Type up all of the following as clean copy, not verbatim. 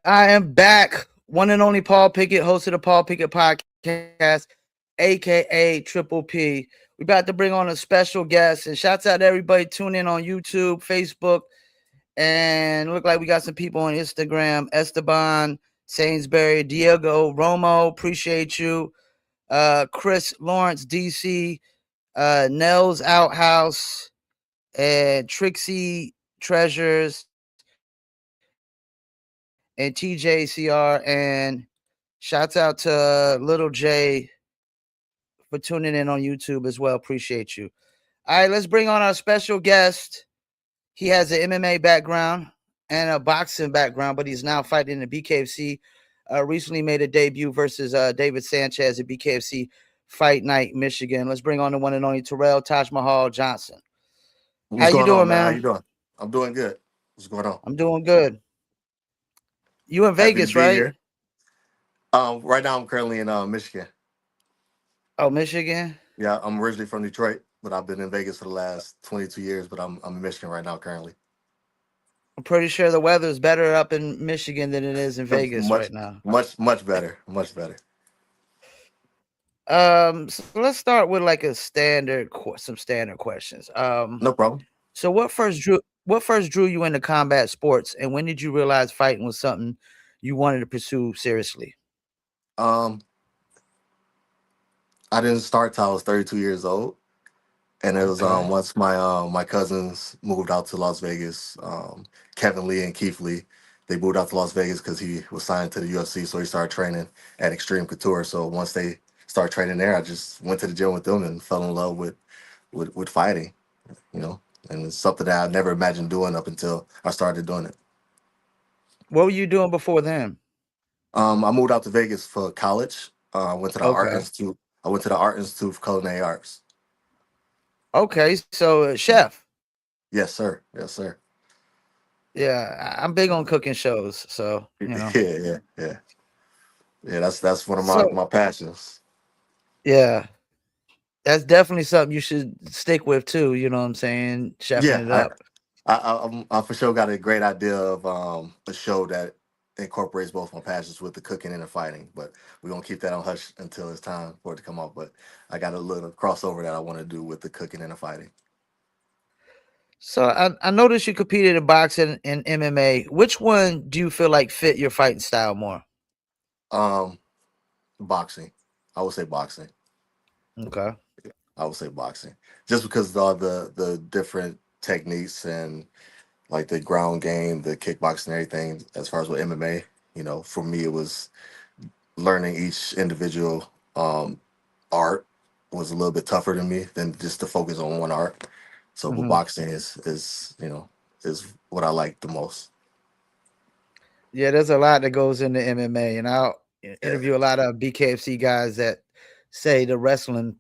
I am back. One and only Paul Pickett, host of the Paul Pickett podcast, aka Triple P. We about to bring on a special guest, and shouts out to everybody tuning in on YouTube, Facebook, and look like we got some people on Instagram. Esteban, Sainsbury, Diego, Romo, appreciate you. Chris Lawrence, DC, Nels Outhouse, and Trixie Treasures, and TJCR, and shouts out to Little J for tuning in on YouTube as well. Appreciate you. All right, let's bring on our special guest. He has an MMA background and a boxing background, but he's now fighting in the BKFC. Recently made a debut versus David Sanchez at BKFC Fight Night, Michigan. Let's bring on the one and only Terrell TAJMAHal Johnson. How What's you going on, doing, man? How man? you doing? I'm doing good. What's going on? I'm doing good. You in Happy to Vegas, be right? here. Right now I'm currently in Michigan. Oh, Michigan. Yeah, I'm originally from Detroit, but I've been in Vegas for the last 22 years. But I'm in Michigan right now currently. I'm pretty sure the weather is better up in Michigan than it is in Vegas much, right now. much better. Much better. So let's start with like some standard questions. No problem. So what first drew you into combat sports, and when did you realize fighting was something you wanted to pursue seriously? Um, I didn't start till I was 32 years old, and it was Okay. once my cousins moved out to Las Vegas. Kevin Lee and Keith Lee, they moved out to Las Vegas because he was signed to the UFC, so he started training at Extreme Couture. So once they started training there, I just went to the gym with them and fell in love with fighting. You know, and it's something that I never imagined doing up until I started doing it. What were you doing before then? I moved out to Vegas for college. I went to the Art Okay. Institute. I went to the Art Institute for Culinary Arts. Okay. So chef. Yes, sir. Yes, sir. Yeah, I'm big on cooking shows. So Yeah. Yeah, that's one of my so my passions. yeah, that's definitely something you should stick with too. You know what I'm saying? Chefing Yeah, it up. I for sure got a great idea of a show that incorporates both my passions with the cooking and the fighting. But we're gonna keep that on hush until it's time for it to come out. But I got a little crossover that I want to do with the cooking and the fighting. So I noticed you competed in boxing and MMA. Which one do you feel like fit your fighting style more? Um, Boxing, I would say boxing. Okay. I would say boxing, just because of all the different techniques and like the ground game, the kickboxing, and everything. As far as with MMA, for me it was learning each individual art was a little bit tougher than me than just to focus on one art. So, but Hmm. boxing is what I like the most. Yeah, there's a lot that goes into MMA, and I'll Yeah, interview a lot of BKFC guys that say the wrestling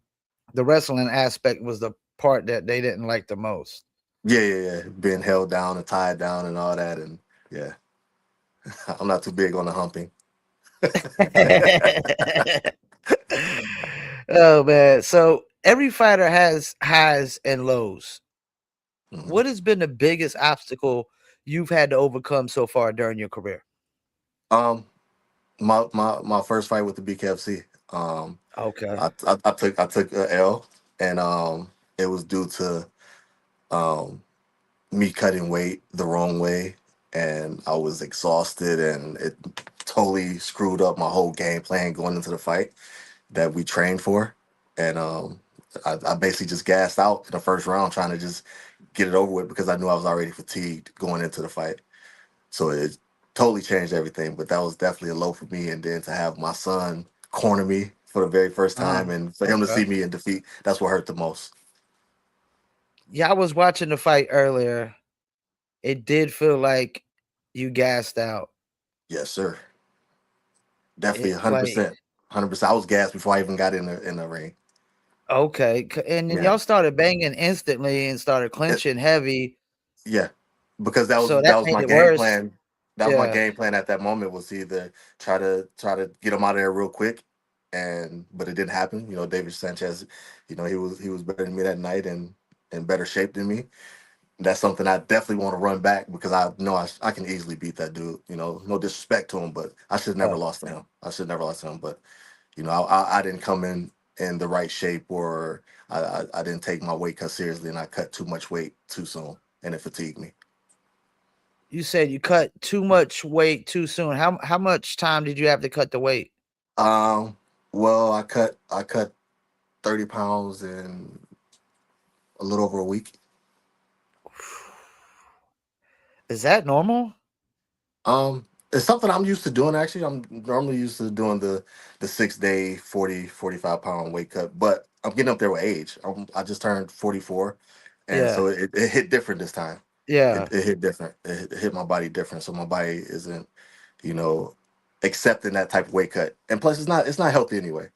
aspect was the part that they didn't like the most. yeah. Being held down and tied down and all that, and yeah, I'm not too big on the humping. Oh man, so every fighter has highs and lows. Mhm. What has been the biggest obstacle you've had to overcome so far during your career? Um, my first fight with the BKFC. Okay. I took a L, and it was due to um me cutting weight the wrong way, and I was exhausted, and it totally screwed up my whole game plan going into the fight that we trained for, and I basically just gassed out in the first round trying to just get it over with because I knew I was already fatigued going into the fight. So it totally changed everything. But that was definitely a low for me. And then to have my son corner me for the very first time and for him to see Okay. me in defeat, that's what hurt the most. Yeah, I was watching the fight earlier. It did feel like you gassed out. Yes, sir. Definitely It like 100%. 100%. I was gassed before I even got in the ring. okay, and then Yeah. y'all started banging instantly and started It, clinching heavy, yeah. Because that so was that that was made my it game worse. plan. That was my Yeah. game plan at that moment was to either try to get him out of there real quick, and but it didn't happen. David Sanchez, he was better than me that night and in better shape than me. That's something I definitely want to run back because I know I can easily beat that dude. You know, no disrespect to him, but I should have never Uh, lost to him. I should never lost to him, but I didn't come in the right shape, or I didn't take my weight cut seriously, and I cut too much weight too soon, and it fatigued me. you said you cut too much weight too soon. How much time did you have to cut the weight? Um, well, I cut 30 pounds in a little over a week. Is that normal? It's something I'm used to doing actually. I'm normally used to doing the 6 day 40 45 pound weight cut, but I'm getting up there with age. I just turned 44, and Yeah, so it hit different this time. yeah, It hit different. It hit my body different. So my body isn't, you know, accepting that type of weight cut. And plus it's not healthy anyway.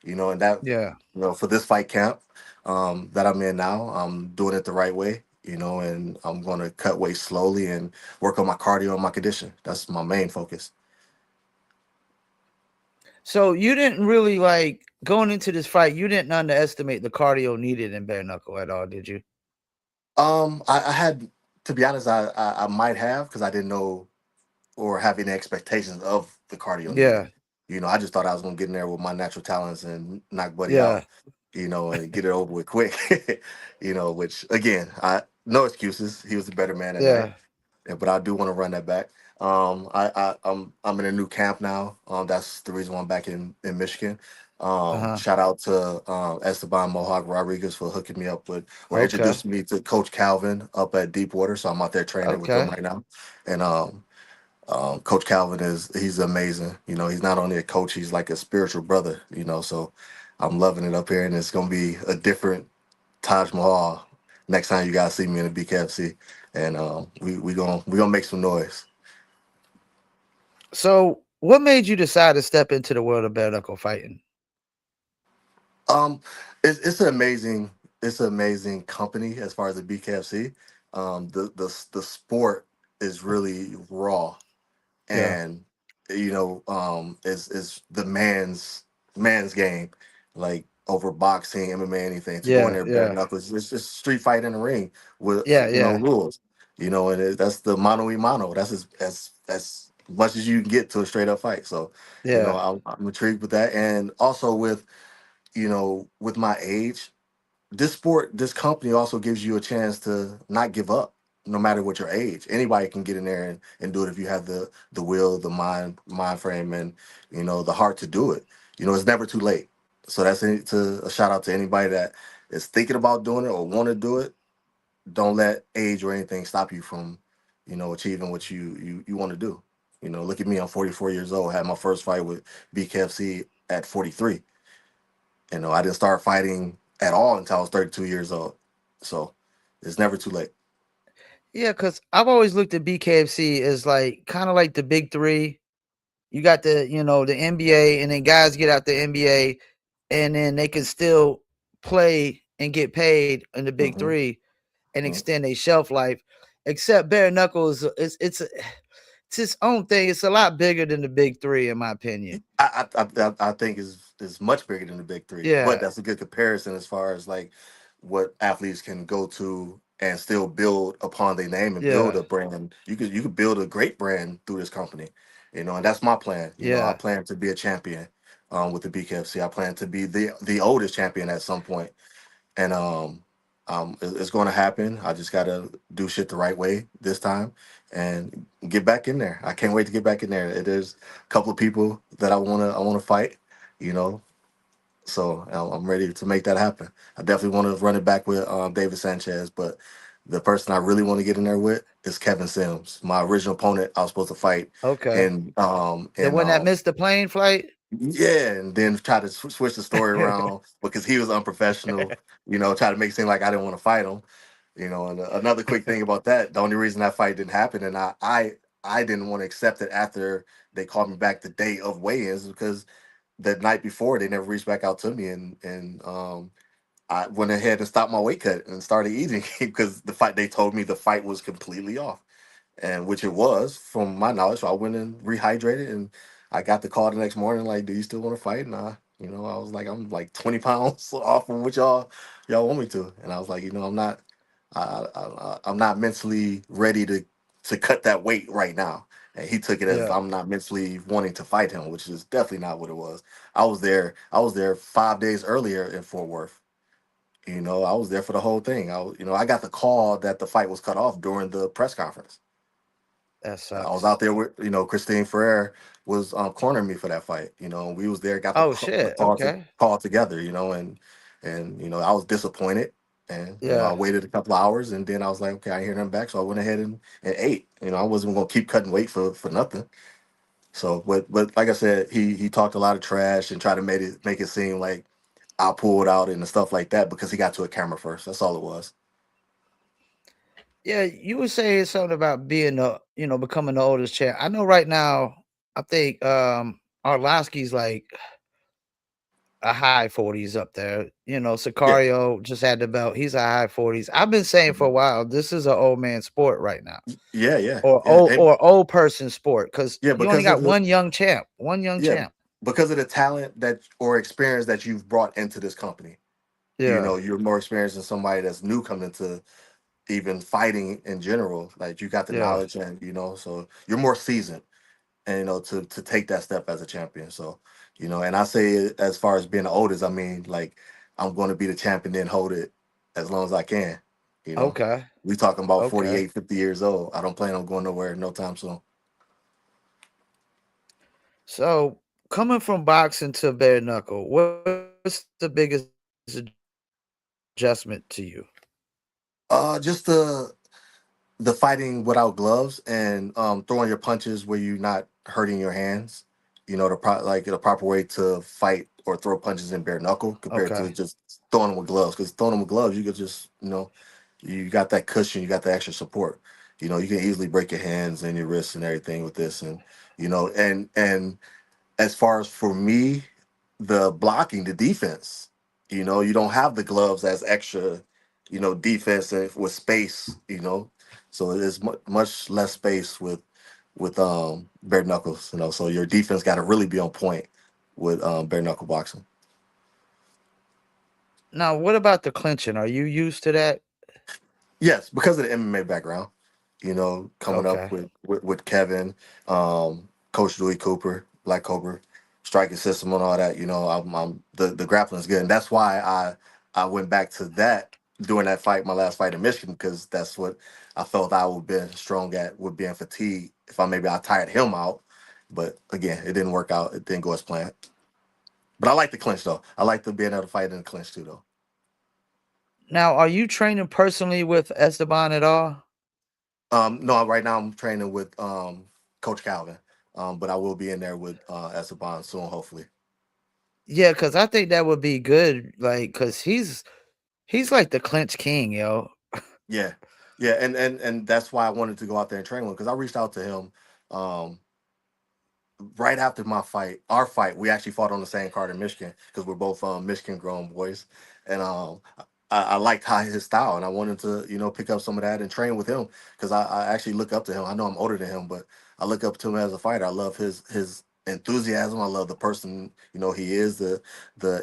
And that, yeah. for this fight camp that I'm in now, I'm doing it the right way, and I'm gonna cut weight slowly and work on my cardio and my condition. That's my main focus. So you didn't really like going into this fight. You didn't underestimate the cardio needed in bare knuckle at all, did you? I had, to be honest, I might have, because I didn't know or have any expectations of the cardio needed. Yeah, I just thought I was gonna get in there with my natural talents and knock Buddy yeah, out, and get it over with quick. Which again, I no excuses. He was the better man that night. yeah. Yeah, but I do want to run that back. I'm in a new camp now. That's the reason why I'm back in Michigan. Uh huh. Shout out to Esteban Mohawk Rodriguez for hooking me up with, or Okay, introducing me to Coach Calvin up at Deepwater. So I'm out there training with them okay. right now, and Coach Calvin he's amazing. He's not only a coach, he's like a spiritual brother. So I'm loving it up here, and it's gonna be a different Taj Mahal next time you guys see me in the BKFC, and we gonna make some noise. So what made you decide to step into the world of bare knuckle fighting? Um, it's an amazing company as far as the BKFC. The sport is really raw, Yeah, and is the man's game, like over boxing, MMA, anything. To go in yeah, there bare yeah, knuckles, it's just street fight in the ring with yeah, no yeah, rules. That's the mano y mano. That's as much as you can get to a straight up fight. So, yeah, I'm intrigued with that, and also with my age, this company also gives you a chance to not give up, no matter what your age. Anybody can get in there and do it if you have the will, the mind frame, and the heart to do it. It's never too late. So that's a shout out to anybody that is thinking about doing it or want to do it. Don't let age or anything stop you from achieving what you want to do. Look at me, I'm 44 years old, had my first fight with BKFC at 43. I didn't start fighting at all until I was 32 years old. So it's never too late. yeah. Because I've always looked at BKFC as like kind of like the big three. You got the NBA, and then guys get out the NBA, and then they can still play and get paid in the big Hmm. three and Hmm. extend their shelf life. Except bare knuckles, it's its own thing. It's a lot bigger than the big three, in my opinion. I think is much bigger than the big three, but Yeah, that's a good comparison as far as like what athletes can go to and still build upon their name and build yeah, a brand. You could build a great brand through this company, and that's my plan. I yeah. plan to be a champion with the BKFC. I plan to be the oldest champion at some point, and it's going to happen. I just got to do shit the right way this time and get back in there. I can't wait to get back in there. There's a couple of people that I want to fight, you know. So I'm ready to make that happen. I definitely want to run it back with David Sanchez, but the person I really want to get in there with is Kevin Sims, my original opponent. I was supposed to fight Okay. in The one that missed the plane flight. yeah, and then try to switch the story around because he was unprofessional. Try to make it seem like I didn't want to fight him. And another quick thing about that, the only reason that fight didn't happen, and I didn't want to accept it after they called me back the day of weigh-ins, because the night before they never reached back out to me, and I went ahead and stopped my weight cut and started eating because they told me the fight was completely off, and which it was from my knowledge. So I went and rehydrated, and I got the call the next morning like, "Do you still want to fight?" And I was like, "I'm like 20 pounds off from what y'all want me to," and I was like, "I'm not." I'm not mentally ready to cut that weight right now. And he took it as Yeah, I'm not mentally wanting to fight him, which is definitely not what it was. I was there 5 days earlier in Fort Worth. I was there for the whole thing. I got the call that the fight was cut off during the press conference. that I was sucks. out there with, Christine Ferrer was cornering me for that fight. We was there, got the Oh call, the shit. call to Okay. call together. And I was disappointed, and I Yeah. waited a couple of hours, and then I was like, okay, I hear them back, so I went ahead and ate. I wasn't gonna keep cutting weight for nothing. So, but like I said, he talked a lot of trash and tried to make it seem like I pulled out and stuff like that because he got to a camera first. That's all it was. Yeah, you were saying something about being becoming the oldest champ. I know right now, I think Arlovsky's like a high 40s up there. Yeah, Sicario just had the belt. He's a high 40s. I've been saying for a mhm. while, this is an old man sport right now. Yeah, yeah, Or yeah, old person sport, because yeah. you only Because of got the one young champ. One young Yeah, champ. because of the talent that or experience that you've brought into this company. Yeah. You're more experienced than somebody that's new coming into even fighting in general. Like you got the Yeah. knowledge and so you're more seasoned and to take that step as a champion. So, and I say as far as being the oldest, I mean like I'm going to be the champion and hold it as long as I can. You know. Okay. We talking about Okay. 48, 50 years old. I don't plan on going nowhere no time soon. So coming from boxing to bare knuckle, what's the biggest adjustment to you? Just the fighting without gloves and throwing your punches where you're not hurting your hands. Like the proper way to fight or throw punches in bare knuckle compared to Okay. just throwing them with gloves. Because throwing them with gloves, you could just you got that cushion, you got the extra support. You can easily break your hands and your wrists and everything with this, and and as far as for me, the blocking, the defense, you don't have the gloves as extra, defense and with space, so there's much less space with bare knuckles, so your defense got to really be on point with bare knuckle boxing. Now, what about the clinching? Are you used to that? Yes, because of the MMA background, coming up Okay. with Kevin, Coach Dewey Cooper, Black Cobra, striking system and all that. I'm the grappling is good, and that's why I went back to that during that fight, my last fight in Michigan, because that's what I felt I would be strong at, would being fatigued. If I tired him out, but again, it didn't work out. It didn't go as planned. But I like the clinch though. I like the being able to fight in the clinch too though. Now, are you training personally with Esteban at all? No, right now I'm training with Coach Calvin, but I will be in there with Esteban soon, hopefully. Yeah, because I think that would be good. Like, because he's like the clinch king, yo. Yeah, yeah, and that's why I wanted to go out there and train with him because I reached out to him um, right after our fight. We actually fought on the same card in Michigan because we're both Michigan grown boys, and I liked how his style, and I wanted to pick up some of that and train with him because I actually look up to him. I know I'm older than him, but I look up to him as a fighter. I love his enthusiasm. I love the person he is, the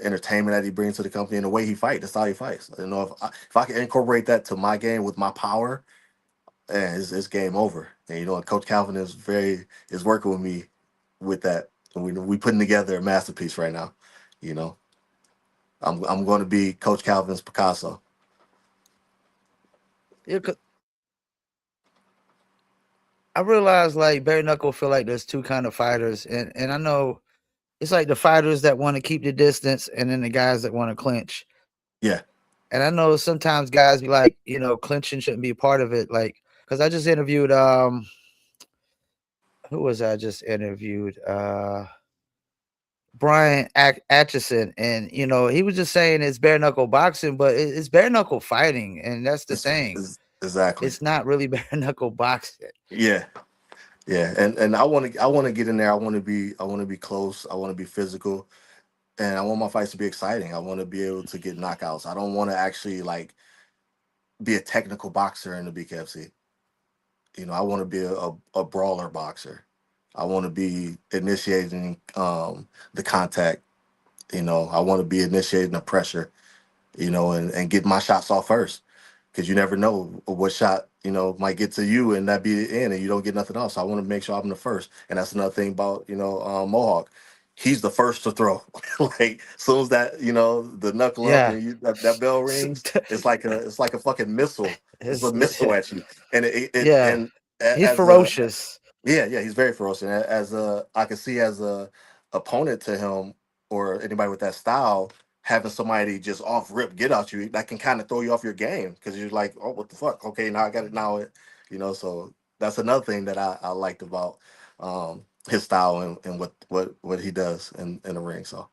entertainment that he brings to the company, and the way he fights, the style he fights. If I can incorporate that to my game with my power, it's game over. And Coach Calvin is working with me with that. And we putting together a masterpiece right now. You know, I'm going to be Coach Calvin's Picasso. Yeah, 'cause I realize like bare knuckle feel like there's two kind of fighters, and I know it's like the fighters that want to keep the distance, and then the guys that want to clinch. Yeah, And I know sometimes guys be like, clinching shouldn't be a part of it. Like, because I just interviewed who was I just interviewed? Brian Atchison, and he was just saying it's bare knuckle boxing, but it's bare knuckle fighting, and that's the thing. exactly. It's not really bare knuckle boxing. Yeah, yeah. And I want to get in there. I want to be close. I want to be physical, and I want my fights to be exciting. I want to be able to get knockouts. I don't want to actually like be a technical boxer in the BKFC. I want to be a brawler boxer. I want to be initiating the contact. I want to be initiating the pressure. And get my shots off first. because you never know what shot might get to you and that be the end, and you don't get nothing else. So I want to make sure I'm the first, and that's another thing about Mohawk. He's the first to throw. Like as soon as that the knuckle up Yeah. and that bell rings, it's like a fucking missile. It's a His, missile at you, and yeah. He's as a ferocious. yeah, he's very ferocious. And as a I can see as a opponent to him or anybody with that style, having somebody just off rip get out you, that can kind of throw you off your game because you're like, oh, what the fuck? Okay, now I got it now. So that's another thing that I liked about his style and what he does in the ring. So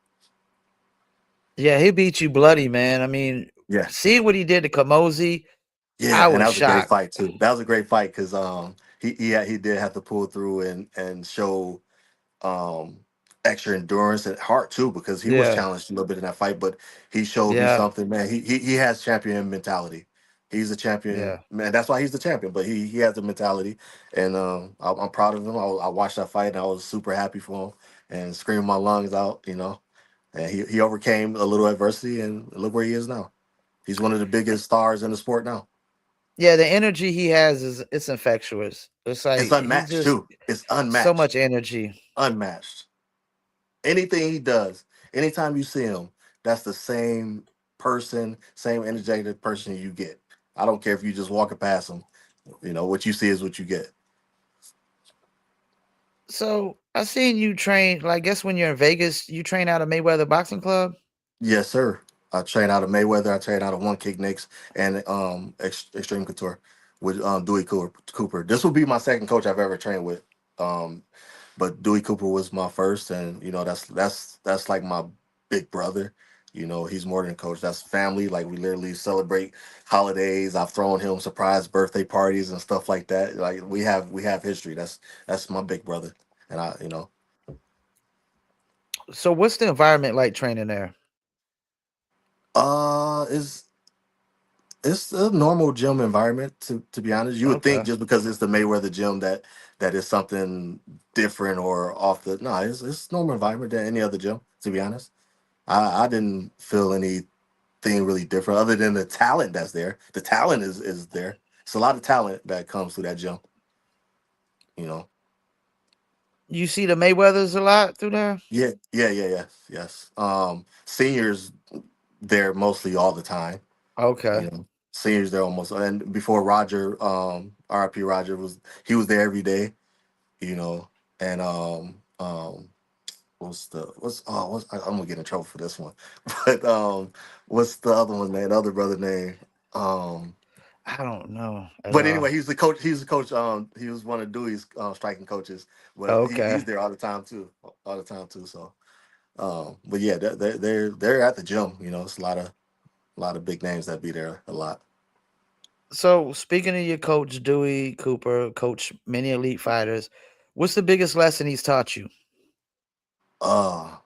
Yeah, he beat you bloody, man. I mean, yeah, see what he did to Kamosi. yeah, I and was that was a great shocked. fight too. That was a great fight because he did have to pull through and show um extra endurance and heart too because he was Yeah. challenged a little bit in that fight, but he showed me Yeah. something, man. He has champion mentality. He's a champion, Yeah. man. That's why he's the champion. But he has the mentality, and I'm proud of him. I watched that fight, and I was super happy for him, and screamed my lungs out, And he overcame a little adversity, and look where he is now. He's one of the biggest stars in the sport now. Yeah, the energy he has is it's infectious. It's It's like he unmatched just too. It's so unmatched, much energy. unmatched. Anything he does, anytime you see him, that's the same person, same energetic person you get. I don't care if you just walking past him. What you see is what you get. So I seen you train. Like, I guess when you're in Vegas, you train out of Mayweather Boxing Club. Yes, sir. I train out of Mayweather. I train out of One Kick Nicks and Extreme Couture with Dewey Cooper. This will be my second coach I've ever trained with. Um, but Dewey Cooper was my first, and that's like my big brother. He's more than a coach. That's family. Like we literally celebrate holidays. I've thrown him surprise birthday parties and stuff like that. Like we have history. That's my big brother, and So what's the environment like training there? is it's a normal gym environment to be honest. You would think Okay. just because it's the Mayweather gym that is something different or off the no, it's normal environment than any other gym, to be honest. I didn't feel anything really different other than the talent that's there. The talent is there. It's a lot of talent that comes through that gym, you know. You see the Mayweathers a lot through there? Yeah, yeah, yeah, yes, yes. Seniors there mostly all the time, Okay. Seniors there almost and before Roger, RIP Roger he was there every day, you know, and I'm gonna get in trouble for this one, but what's the other one name? The other brother name? Um, I don't know at but all. anyway, he's the coach. He's the coach. He was one of Dewey's striking coaches, but he's Okay. there all the time too, all the time too. So, but yeah, they're at the gym. It's a lot of big names that be there a lot. So speaking of your coach Dewey Cooper, coach many elite fighters, what's the biggest lesson he's taught you? Uh,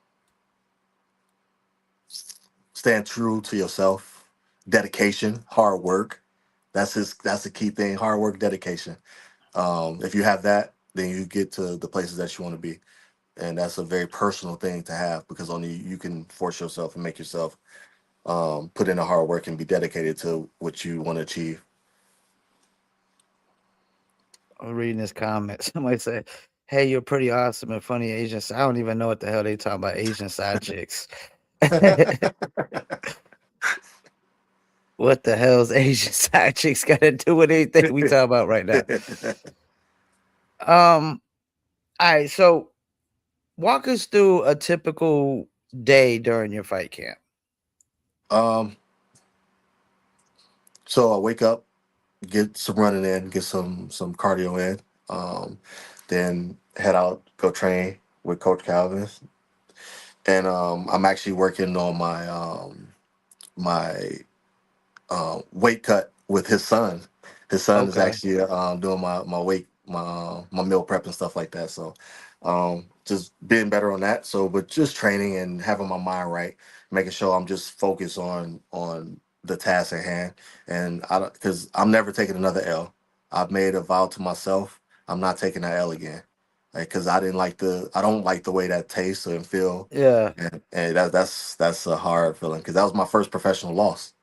Stand true to yourself, dedication, hard work. That's the key thing. Hard work, dedication. If you have that, then you get to the places that you want to be, and that's a very personal thing to have because only you can force yourself and make yourself put in the hard work and be dedicated to what you want to achieve. I'm reading this comment. Somebody said, "Hey, you're pretty awesome and funny Asian." I don't even know what the hell they talking about Asian side chicks. What the hell's Asian side chicks got to do with anything we talk about right now? Um. All right. So walk us through a typical day during your fight camp. um, so I wake up, get some running in, get some cardio in, then head out, go train with Coach Calvin, and I'm actually working on my weight cut with his son. His son is Okay. actually doing my weight my meal prep and stuff like that. So just being better on that. So but just training and having my mind right, making sure I'm just focused on the task at hand. And I don't because I'm never taking another L. I've made a vow to myself. I'm not taking that L again. Because I don't like the way that tastes and feel, Yeah. and that's a hard feeling because that was my first professional loss.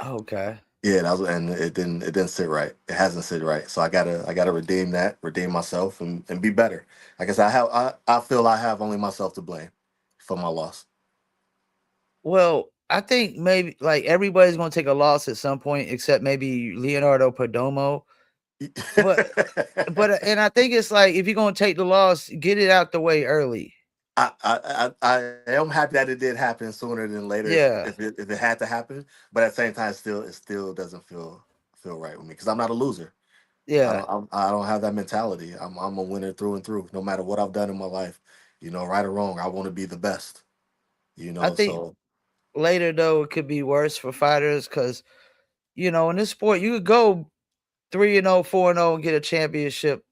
Okay. Yeah, and it didn't sit right. It hasn't sit right. So I gotta redeem that, redeem myself, and be better. Like I said, I feel I have only myself to blame for my loss. Well, I think maybe like everybody's gonna take a loss at some point, except maybe Leonardo Perdomo. But and I think it's like if you're gonna take the loss, get it out the way early. I am happy that it did happen sooner than later Yeah, if it had to happen. But at the same time, it still doesn't feel right with me because I'm not a loser. yeah. I don't have that mentality. I'm a winner through and through. No matter what I've done in my life, right or wrong, I want to be the best. I think So later though it could be worse for fighters because in this sport you could go 3-0, 4-0 and get a championship,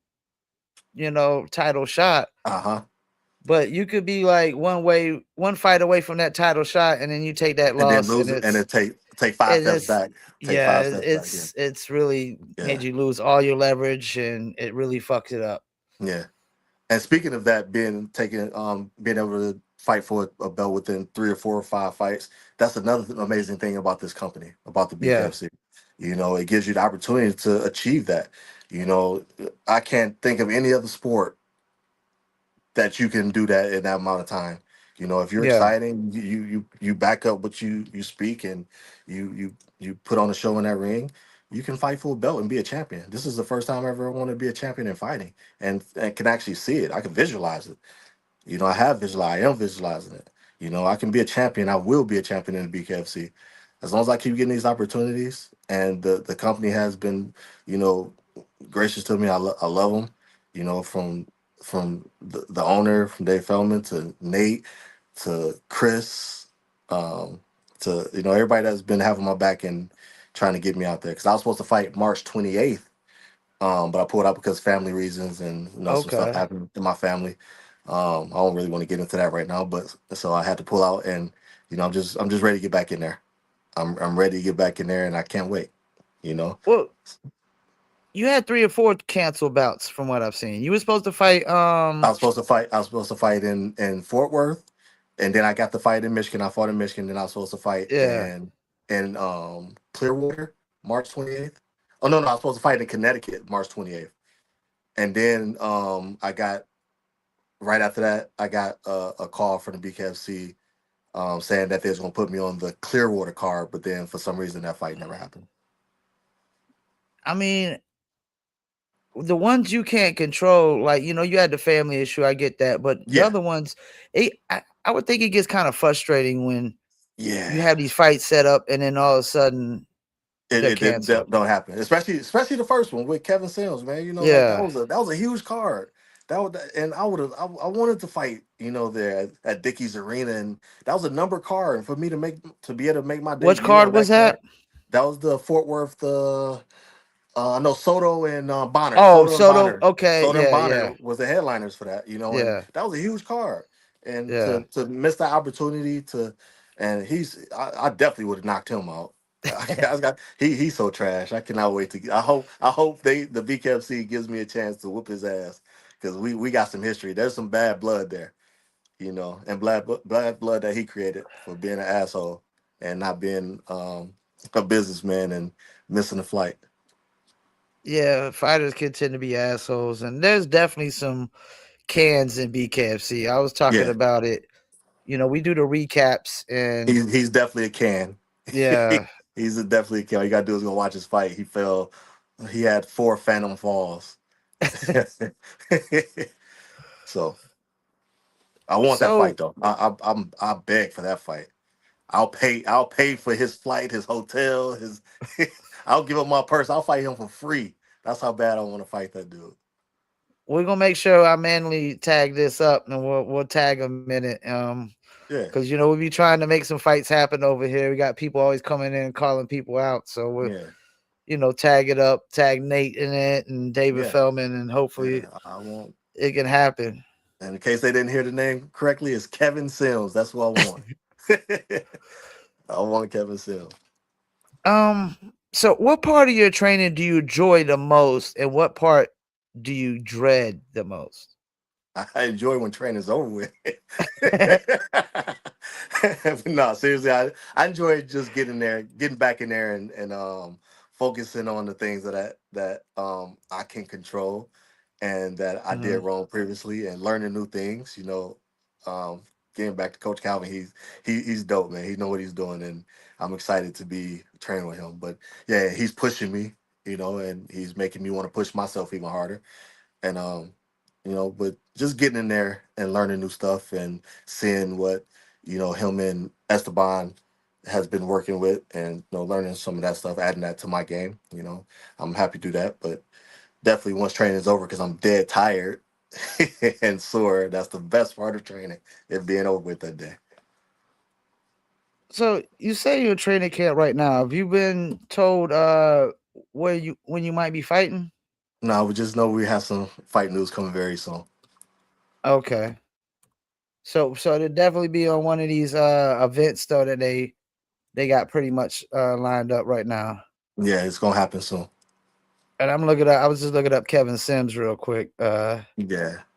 title shot. uh-huh. But you could be like one fight away from that title shot, and then you take that And then loss, lose and it and then it's take five and steps it's back. Take yeah, five steps back. Yeah. it's really made Yeah. you lose all your leverage, and it really fucks it up. Yeah. And speaking of that, being able to fight for a belt within 3 or 4 or 5 fights, that's another amazing thing about this company, about the Yeah, BKFC. It gives you the opportunity to achieve that. You know, I can't think of any other sport that you can do that in that amount of time. If you're yeah. exciting, you back up what you speak, and you put on a show in that ring. You can fight for a belt and be a champion. This is the first time I ever wanted to be a champion in fighting, and can actually see it. I can visualize it. I am visualizing it. I can be a champion. I will be a champion in the BKFC. As long as I keep getting these opportunities, and the company has been, you know, gracious to me. I love them. From the owner, from Dave Feldman to Nate to Chris, um, to everybody that's been having my back and trying to get me out there. Because I was supposed to fight March 28th, but I pulled out because of family reasons and some stuff Okay. happened in my family. I don't really want to get into that right now, but so I had to pull out, and I'm just ready to get back in there. I'm ready to get back in there, and I can't wait. You know, Well, you had 3 or 4 canceled bouts from what I've seen. You were supposed to fight. I was supposed to fight in Fort Worth, and then I got the fight in Michigan. I fought in Michigan, then I was supposed to fight Yeah. in Clearwater, March 28th. Oh no, I was supposed to fight in Connecticut, March 28th, and then I got right after that, I got a call from the BKFC saying that they was going to put me on the Clearwater card, but then for some reason that fight never happened. I mean, the ones you can't control, like you had the family issue. I get that, but the Yeah, other ones, I would think it gets kind of frustrating when you yeah. have these fights set up and then all of a sudden It, they're it didn't canceled. that don't happen, especially the first one with Kevin Sims, man. Like that Yeah. was a huge card. That was, and I wanted to fight, there at Dickies Arena, and that was a number card. And for me to be able to make my Which debut card on was that that? card, that was the Fort Worth. I know Soto and Bonner. Oh, Soto. Okay. Soto and Yeah. Bonner Yeah. was the headliners for that. And Yeah. that was a huge card. And Yeah. to miss that opportunity and I definitely would have knocked him out. He's so trash. I cannot wait to. I hope the BKFC gives me a chance to whoop his ass because we got some history. There's some bad blood there, and bad blood that he created for being an asshole and not being a businessman and missing the flight. Yeah. Fighters can tend to be assholes, and there's definitely some cans in BKFC. I was talking Yeah. about it. We do the recaps, and He's definitely a can. yeah. Definitely a can. All you gotta do is go watch his fight. He fell. He had 4 phantom falls. So I want that fight So though. I beg for that fight. I'll pay for his flight, his hotel, his. I'll give him my purse. I'll fight him for free. That's how bad I want to fight that dude. we're gonna make sure I manually tag this up, and we'll tag them in it. Yeah, Because we be trying to make some fights happen over here. We got people always coming in and calling people out, so we're yeah, tag it up, tag Nate in it and David yeah, Feldman, and hopefully yeah. I want. it can happen. And in case they didn't hear the name correctly, it's Kevin Sims. That's what I want. I want Kevin Sims. Um, so what part of your training do you enjoy the most, and what part do you dread the most? I enjoy when training's over with. But no, seriously, I enjoy just getting there, getting back in there, and focusing on the things that I can control and that I did Mhm. wrong previously, and learning new things. Um, getting back to Coach Calvin, he's dope, man. He know what he's doing, and I'm excited to be training with him. But yeah, he's pushing me, and he's making me want to push myself even harder. And but just getting in there and learning new stuff and seeing what him and Esteban has been working with, and learning some of that stuff, adding that to my game. I'm happy to do that. But definitely once training is over, because I'm dead tired and sore, that's the best part of training, it being over with that day. So you say you're training camp right now. Have you been told where you when you might be fighting? No, we just know we have some fight news coming very soon. Okay. So to definitely be on one of these events though that they got pretty much lined up right now. Yeah, it's gonna happen soon. And I'm looking up I was just looking up Kevin Sims real quick. Yeah,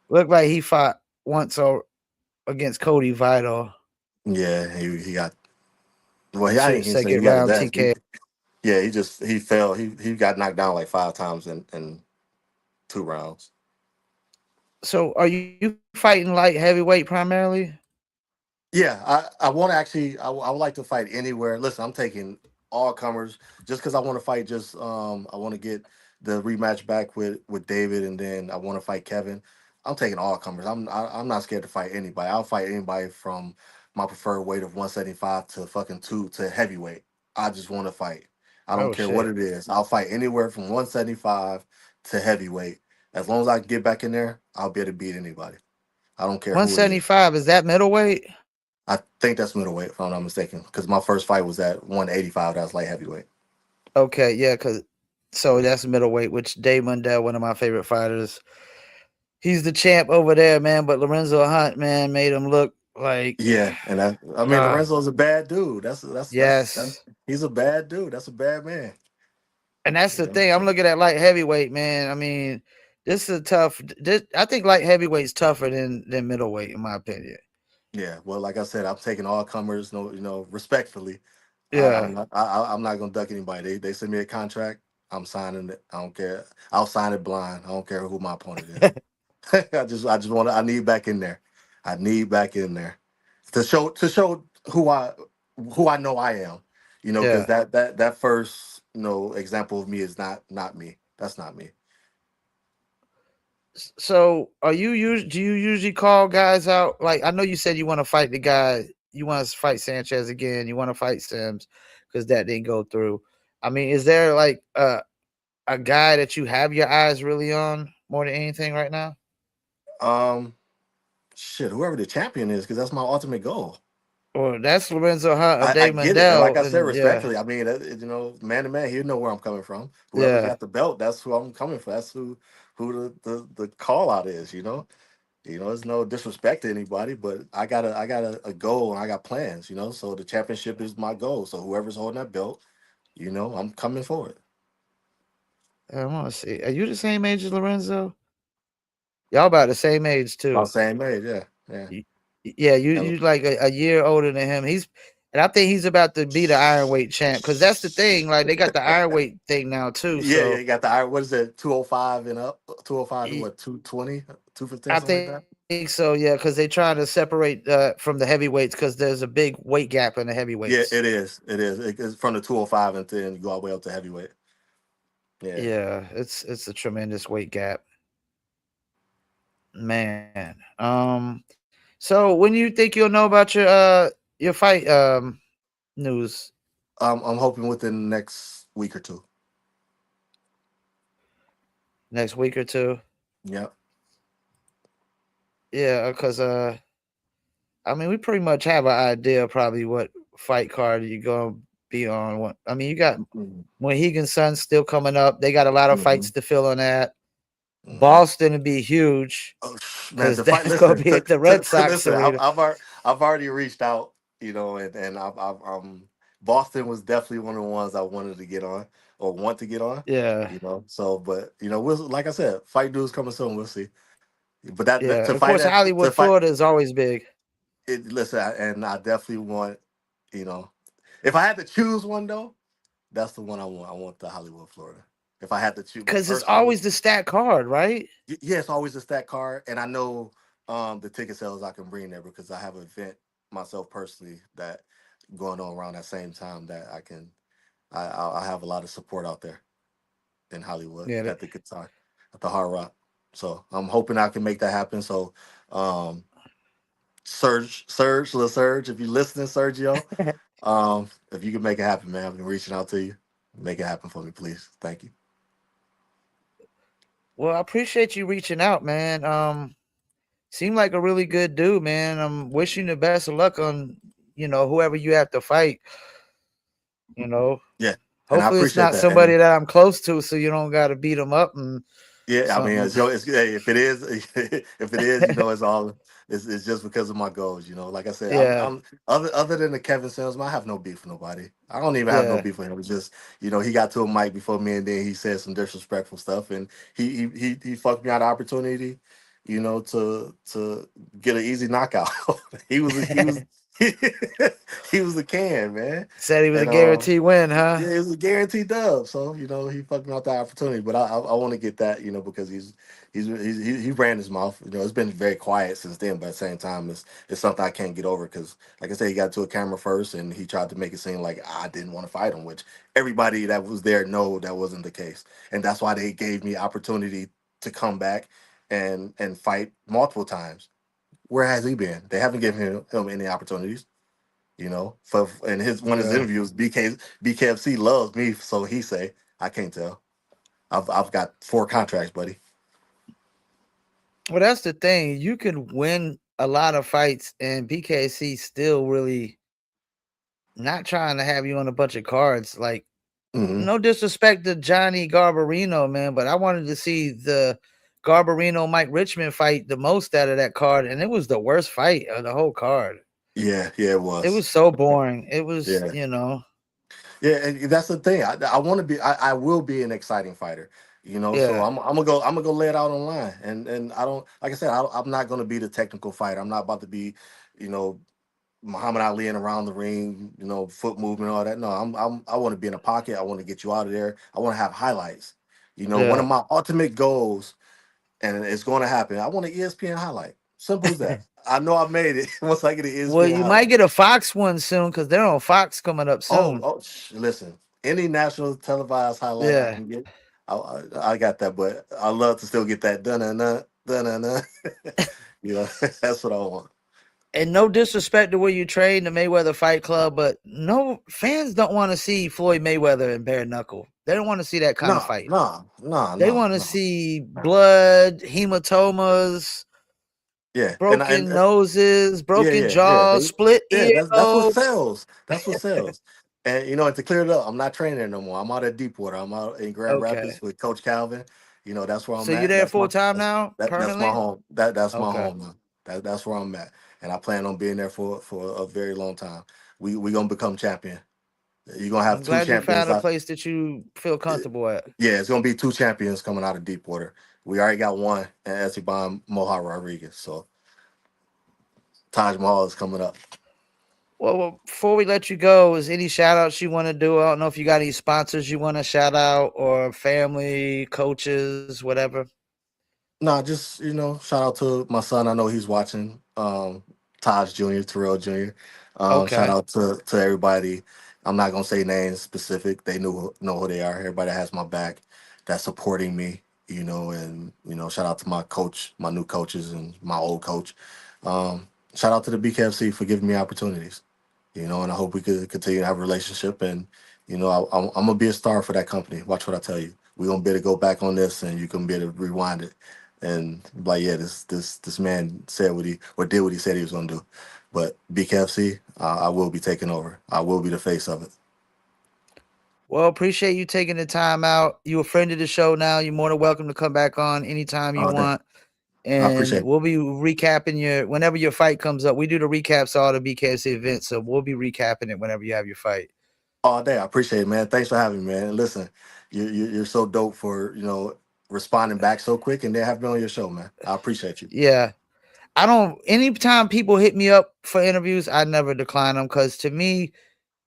Looked like he fought once against Cody Vital. yeah, he got. Well, I So ain't even say he second got his round ass. TK. Yeah, he fell. He got knocked down like 5 times in 2 rounds. So are you fighting light heavyweight primarily? Yeah, I want to actually. I would like to fight anywhere. Listen, I'm taking all comers just because I want to fight. Just I want to get the rematch back with David, and then I want to fight Kevin. I'm taking all comers. I'm not scared to fight anybody. I'll fight anybody from my preferred weight of 175 to fucking two to heavyweight. I just want to fight. I don't Oh care what shit. it is. I'll fight anywhere from 175 to heavyweight. As long as I can get back in there, I'll be able to beat anybody. I don't care who it is. 175, is that middleweight? I think that's middleweight, if I'm not mistaken. Because my first fight was at 185. That was light heavyweight. Okay, yeah, cause so that's middleweight, which Dave Mundell, one of my favorite fighters. He's the champ over there, man. But Lorenzo Hunt, man, made him look like Yeah, and I mean uh Lorenzo's a bad dude. That's yes. he's a bad dude. That's a bad man. And that's You the know. thing. I'm So, looking at light heavyweight, man. I mean, this is a tough. I think light heavyweight's tougher than middleweight, in my opinion. yeah. Well, like I said, I'm taking all comers. No, respectfully. Yeah. I'm not gonna duck anybody. They send me a contract. I'm signing it. I don't care. I'll sign it blind. I don't care who my opponent is. I just want to. I need back in there. I need back in there to show who I know I am. Because Yeah. that first example of me is not me. That's not me. So, do you usually call guys out? Like, I know you said you want to fight the guy, you want to fight Sanchez again, you want to fight Sims because that didn't go through. I mean, is there like a guy that you have your eyes really on more than anything right now? Um, shit, whoever the champion is, because that's my ultimate goal. Or that's Lorenzo Hunt or I Dave get it, and like Mandel, I said, and yeah, respectfully, I mean, man to man, he'll know where I'm coming from. Whoever yeah. got the belt, that's who I'm coming for. That's who the call out is. There's no disrespect to anybody, but I got a goal and I got plans. So the championship is my goal. So whoever's holding that belt, I'm coming for it. I want to see. Are you the same age as Lorenzo? Y'all about the same age About too. same age, yeah, yeah. Y- Yeah, Hell, you like a year older than him. And I think he's about to be the iron weight champ because that's the thing. Like they got the iron weight thing now too. yeah. So You got the what is it? 205 and up. 205 to y- what? 220, 215, I something like think that. so. Yeah, because they're trying to separate from the heavyweights because there's a big weight gap in the heavyweights. Yeah, it is. It is. It's from the 205 and then you go all the way up to heavyweight. Yeah. Yeah, it's a tremendous weight gap, man. So when you think you'll know about your fight news I'm hoping within the next week or two. next week or two? Yeah. Yeah, because I mean, we pretty much have an idea probably what fight card you're gonna be on. I mean, you got Mm-hmm. Mohegan Sun still coming up. They got a lot of Mm-hmm. fights to fill on that. Mm-hmm. Boston would be huge Oh, man, because to fight. that's gonna Listen, be at the Red Sox listen. arena. I've already reached out. And Boston was definitely one of the ones I wanted to get on or want to get on. Yeah, So but we'll, like I said, fight dudes coming soon. We'll see. But that Yeah. to Of fight course, at to Hollywood, fight Florida is always big. listen, and I definitely want, you know, if I had to choose one though, that's the one I want. I want the Hollywood, Florida. If I had to choose, but Because it's personally, always the stat card, right? yeah, it's always a stat card, and I know the ticket sales I can bring there because I have an event myself personally that going on around that same time that I can. I have a lot of support out there in Hollywood Yeah. at the guitar, at the Hard Rock. So I'm hoping I can make that happen. So, um, Little Surge, if you're listening, Sergio, if you can make it happen, man, I've been reaching out to you. Make it happen for me, please. Thank you. Well, I appreciate you reaching out, man. Seem like a really good dude, man. I'm wishing you the best of luck on, whoever you have to fight. You know, Yeah, and I hopefully it's appreciate not that. somebody And that I'm close to, so you don't got to beat them up and yeah, I mean, something. hey, if it is, if it is, it's all, it's just because of my goals. Like I said, Yeah, I'm other than the Kevin Samuels, I have no beef with nobody. I don't even have no yeah. beef with him. It's just, he got to a mic before me, and then he said some disrespectful stuff, and he fucked me out of opportunity, to get an easy knockout. he was he was the can, man, Said he was a and guaranteed win, huh? yeah, it's a guaranteed dub. So he fucked me out the opportunity, but I want to get that, because he ran his mouth. It's been very quiet since then. But at the same time, it's something I can't get over because, like I said, he got to a camera first, and he tried to make it seem like I didn't want to fight him, which everybody that was there know that wasn't the case, and that's why they gave me opportunity to come back and fight multiple times. Where has he been? They haven't given him any opportunities. For in his one of his Yeah. interviews, BKFC loves me, so he say. I can't tell. I've got 4 contracts, buddy. Well, that's the thing. You can win a lot of fights, and BKC still really not trying to have you on a bunch of cards. Like, Hmm. no disrespect to Johnny Garbarino, man, but I wanted to see the Garbarino Mike Richmond fight the most out of that card, and it was the worst fight of the whole card. Yeah, yeah, it It was. was so boring. It was, Yeah, yeah, and that's the thing. I want to be. I will be an exciting fighter. So yeah, I'm gonna go lay it out online, and I don't like I said I'm not gonna be the technical fighter. I'm not about to be, you know, Muhammad Ali and around the ring, foot movement, all that. No, I want to be in a pocket. I want to get you out of there. I want to have highlights. One of yeah. my ultimate goals, and it's going to happen. I want an ESPN highlight. Simple as that. I know I made it once I get an Well, ESPN you might highlight. get a Fox one soon because they're on Fox coming up Oh, soon. oh, listen. Any national televised highlight I Yeah. can get, I got that. But I love to still get that dun dun dun dun dun. That's what I want. And no disrespect to where you train, the Mayweather Fight Club, but no fans don't want to see Floyd Mayweather and bare knuckle. They don't want to see that kind of No, fight. no, no, They no, want to no. see blood, hematomas, Yeah, and broken noses, yeah, broken yeah, yeah. jaws, split Yeah, that's what earlobes. sells. That's what sells. And and to clear it up, I'm not training there no more. I'm out at Deepwater. I'm out in Grand Okay. Rapids with Coach Calvin. That's where I'm So you at. there That's full my time that's now, that's my permanently? home. That's my Okay. home now. That's where I'm at. And I plan on being there for a very long time. We gonna become champion. You're gonna have I'm two glad you champions found a out. place that you feel comfortable at. Yeah, it's gonna be two champions coming out of Deepwater. We already got one, and Esteban Moja Rodriguez. So Taj Mahal is coming up. Well, before we let you go, is any shout outs you want to do? I don't know if you got any sponsors you want to shout out or family, coaches, whatever. No, just shout out to my son. I know he's watching. Taj Jr., Terrell Jr. Shout Okay. out to everybody. I'm not gonna say names specific. They know who they are. Everybody that has my back, that's supporting me. And shout out to my coach, my new coaches, and my old coach. Shout out to the BKFC for giving me opportunities. And I hope we could continue to have a relationship. And I'm gonna be a star for that company. Watch what I tell you. We're gonna be able to go back on this, and you can be able to rewind it, and like, yeah, this man said what he or did what he said he was gonna do. But BKFC, I will be taking over. I will be the face of it. Well, appreciate you taking the time out. You a friend of the show now. You're more than welcome to come back on anytime you All day. want. I And appreciate it we'll be recapping whenever your fight comes up. We do the recaps of all the BKC events, so we'll be recapping it whenever you have your fight. all day. I appreciate it, man. Thanks for having me, man. And listen, you're so dope for responding back so quick and then have me on your show, man. I appreciate you. Yeah. I don't. Anytime people hit me up for interviews, I never decline them because to me,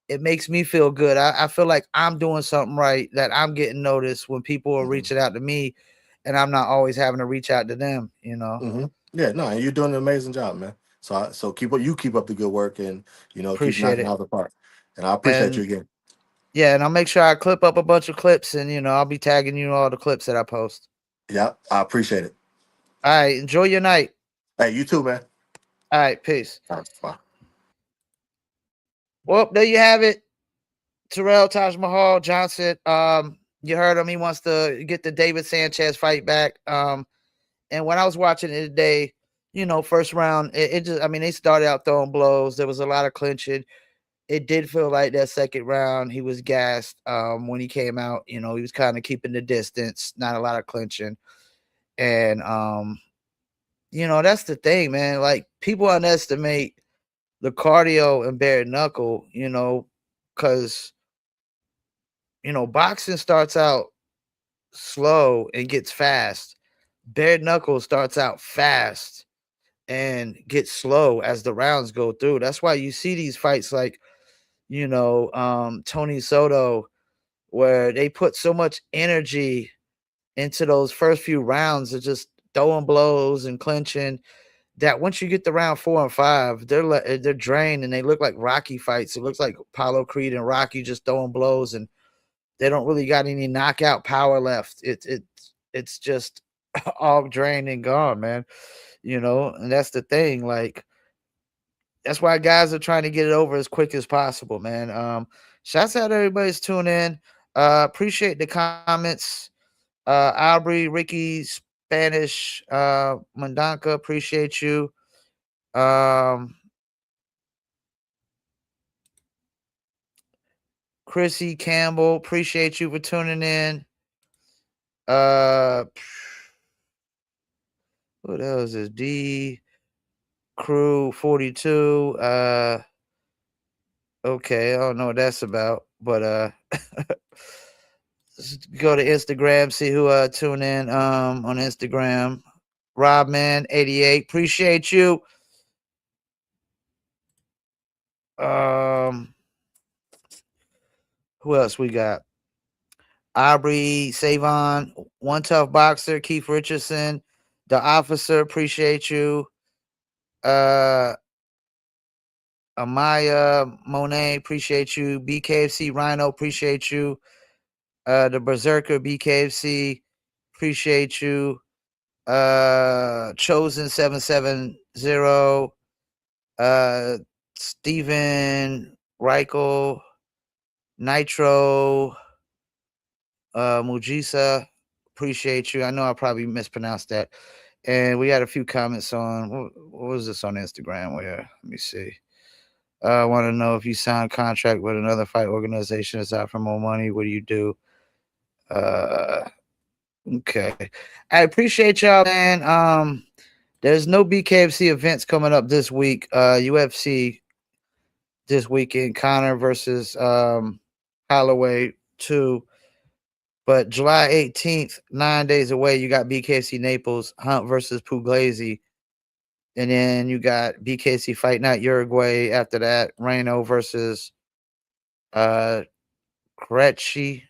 it makes me feel good. I feel like I'm doing something right, that I'm getting noticed when people are Hmm. reaching out to me, and I'm not always having to reach out to them. Hmm. Yeah, no, and you're doing an amazing job, man. So keep up the good work, and keep Appreciate knocking it. out the park. And I appreciate you And again. yeah, and I'll make sure I clip up a bunch of clips, and I'll be tagging you in all the clips that I post. Yeah, I appreciate it. All right, enjoy your night. Hey, you too, man. All right, peace. All right, bye. Well, there you have it. Terrell TAJMAHAL Johnson. You heard him. He wants to get the David Sanchez fight back. And when I was watching it today, first round, it just, I mean, they started out throwing blows. There was a lot of clinching. It did feel like that second round, he was gassed. When he came out, he was kind of keeping the distance, not a lot of clinching. And, that's the thing, man. Like, people underestimate the cardio and bare knuckle, because, boxing starts out slow and gets fast. Bare knuckle starts out fast and gets slow as the rounds go through. That's why you see these fights like, Tony Soto, where they put so much energy into those first few rounds of just throwing blows and clinching, that once you get to round 4 and 5, they're drained and they look like Rocky fights. It looks like Apollo Creed and Rocky just throwing blows, and they don't really got any knockout power left. It's just all drained and gone, man. And that's the thing. Like, that's why guys are trying to get it over as quick as possible, man. Shouts out to everybody's tuning in. Appreciate the comments. Aubrey, Ricky, Spanish, Mandanka, appreciate you. Chrissy Campbell, appreciate you for tuning in. Uh, what else is D Crew 42? Okay, I don't know what that's about, but go to Instagram, see who tune in on Instagram. Robman88, appreciate you. Um, who else we got? Aubrey Savon, One Tough Boxer, Keith Richardson, The Officer, appreciate you. Amaya Monet, appreciate you. BKFC Rhino, appreciate you. The Berserker BKFC, appreciate you. Chosen 770. Steven Reichel, Nitro, Mujisa, appreciate you. I know I probably mispronounced that. And we had a few comments on what was this on Instagram? Where let me see. I want to know if you sign a contract with another fight organization that's out for more money. What do you do? Okay. I appreciate y'all, man. There's no BKFC events coming up this week. UFC this weekend, Connor versus Holloway 2. But July 18th, 9 days away, you got BKFC Naples, Hunt versus Puglisi. And then you got BKC Fight Night Uruguay after that, Reno versus uh Kretsky.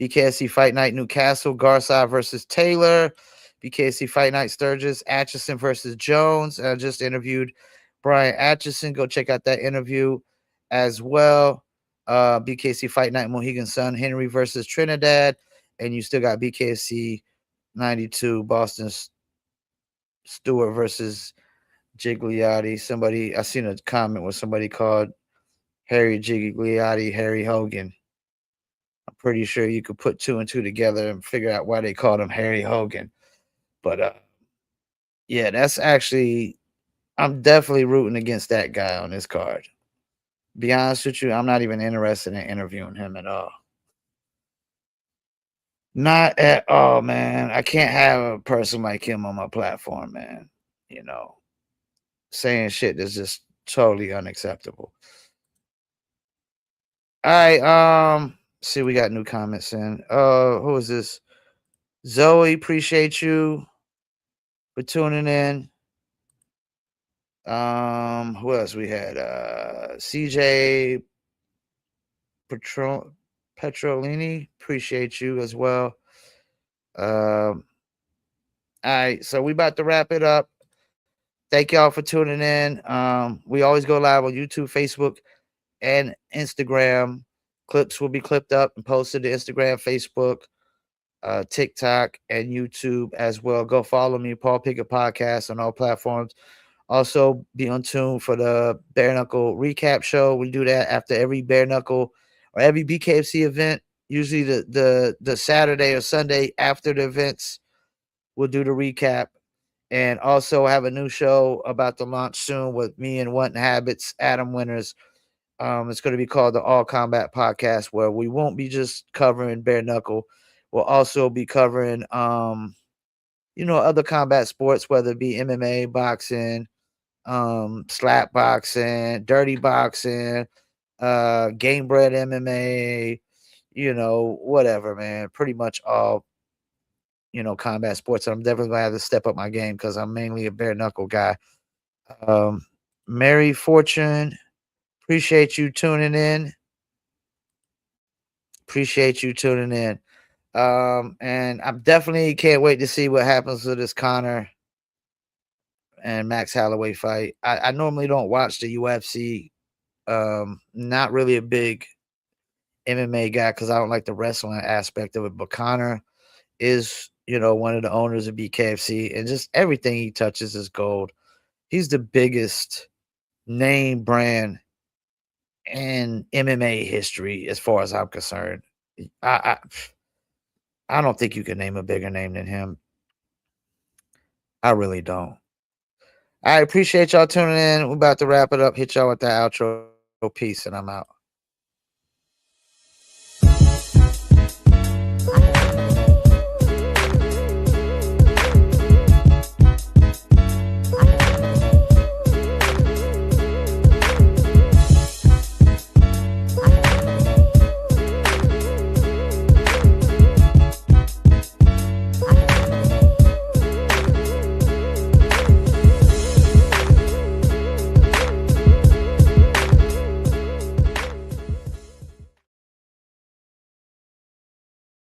BKC Fight Night Newcastle, Garside versus Taylor. BKC Fight Night Sturgis, Atchison versus Jones. I just interviewed Brian Atchison. Go check out that interview as well. BKC Fight Night Mohegan Sun, Henry versus Trinidad. And you still got BKC 92, Boston Stewart versus Gigliotti. I seen a comment where somebody called Harry Gigliotti Harry Hogan. I'm pretty sure you could put two and two together and figure out why they called him Harry Hogan. But yeah, that's actually, I'm definitely rooting against that guy on this card. Be honest with you, I'm not even interested in interviewing him at all. Not at all, man. I can't have a person like him on my platform, man. Saying shit that's just totally unacceptable. All right, see, we got new comments in. Who is this? Zoe, appreciate you for tuning in. Who else we had? CJ Petrolini, appreciate you as well. All right, so we about to wrap it up. Thank y'all for tuning in. We always go live on YouTube, Facebook, and Instagram. Clips will be clipped up and posted to Instagram, Facebook, TikTok, and YouTube as well. Go follow me, Paul Pickett Podcast, on all platforms. Also, be on tune for the Bare Knuckle recap show. We do that after every Bare Knuckle or every BKFC event. Usually the Saturday or Sunday after the events, we'll do the recap. And also have a new show about to launch soon with me and Wanting Habits, Adam Winters. It's going to be called the All Combat Podcast, where we won't be just covering bare knuckle. We'll also be covering, other combat sports, whether it be MMA, boxing, slap boxing, dirty boxing, game bred MMA, whatever, man. Pretty much all, combat sports. I'm definitely going to have to step up my game because I'm mainly a bare knuckle guy. Mary Fortune, appreciate you tuning in. Appreciate you tuning in. And I definitely can't wait to see what happens with this Conor and Max Holloway fight. I normally don't watch the UFC. Not really a big MMA guy because I don't like the wrestling aspect of it. But Conor is, one of the owners of BKFC, and just everything he touches is gold. He's the biggest name brand in MMA history, as far as I'm concerned. I I don't think you can name a bigger name than him. I really don't. I appreciate y'all tuning in. We're about to wrap it up. Hit y'all with the outro piece, and I'm out.